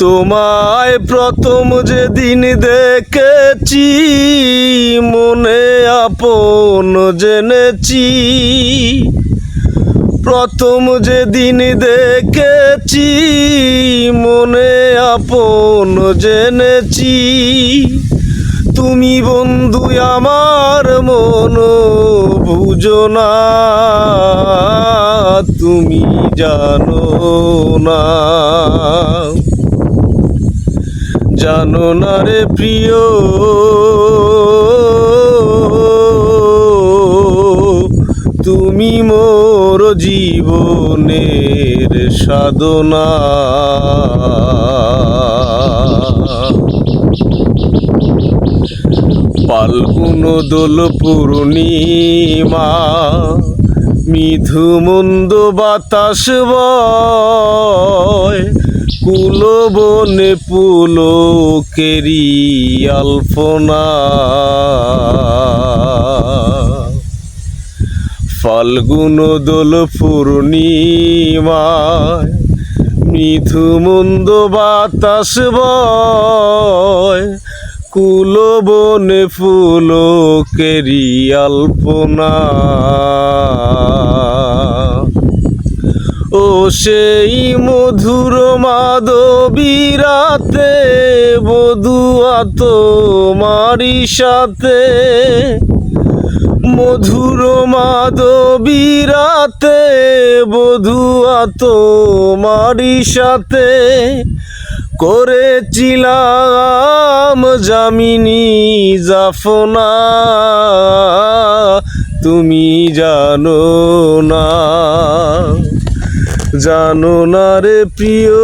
তোমায় প্রথম যেদিন দেখেছি মনে আপন জেনেছি। প্রথম যেদিন দেখেছি মনে আপন জেনেছি। তুমি বন্ধু আমার মন বুঝো না, তুমি জানো না, জানো না রে প্রিয়। তুমি মোর জীবনের সাধনা। ফাল্গুন দোল পূর্ণিমা, মৃদু মন্দ বাতাস বয়, কুল বনে পুলকেরি আলপনা। ফাল্গুন দোল পূর্ণিমায়, মৃদু মন্দ বাতাস বয়, কুল বনে ফুলকেরি আলপনা। ও সেই মধুর মাধবী রাতে বধুয়া তোমারি সাথে, মধুর মাধবী রাতে বধুয়া তোমারি সাথে, করেছিলাম যামিনী জাফনা। তুমি জানো না, জানো না রে প্রিয়।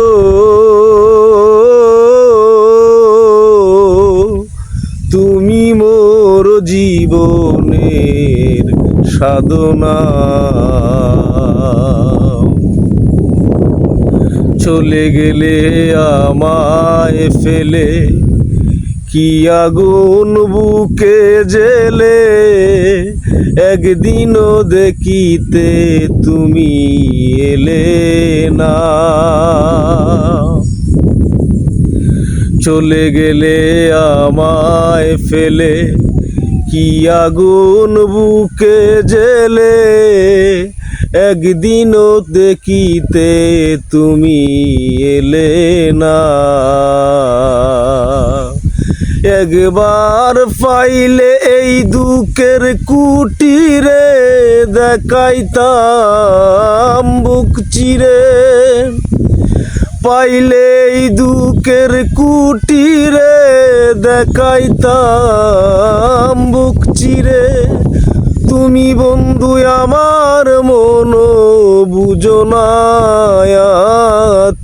তুমি মোর জীবনের সাধনা। চলে গেলে আমায় ফেলে, কি আগুন বুকে জেলে, একদিনও দেখিতে তুমি এলে না। চলে গেলে আমায় ফেলে, কি আগুন বুকে জেলে, একদিনও দেখিতে তুমি এলে না। একবার পাইলে এই দুঃখের কুটিরে, দেখাইতাম বুক চিরে। পাইলে এই দুঃখের কুটিরে, দেখাইতাম বুক চিরে। তুমি বন্ধু আমার মন বুঝো না,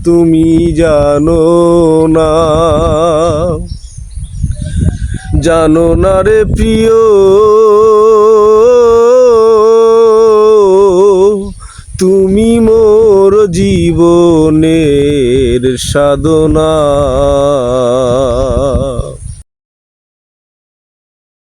তুমি জানো না, জানো না রে প্রিয়। তুমি মোর জীবনের সাধনা।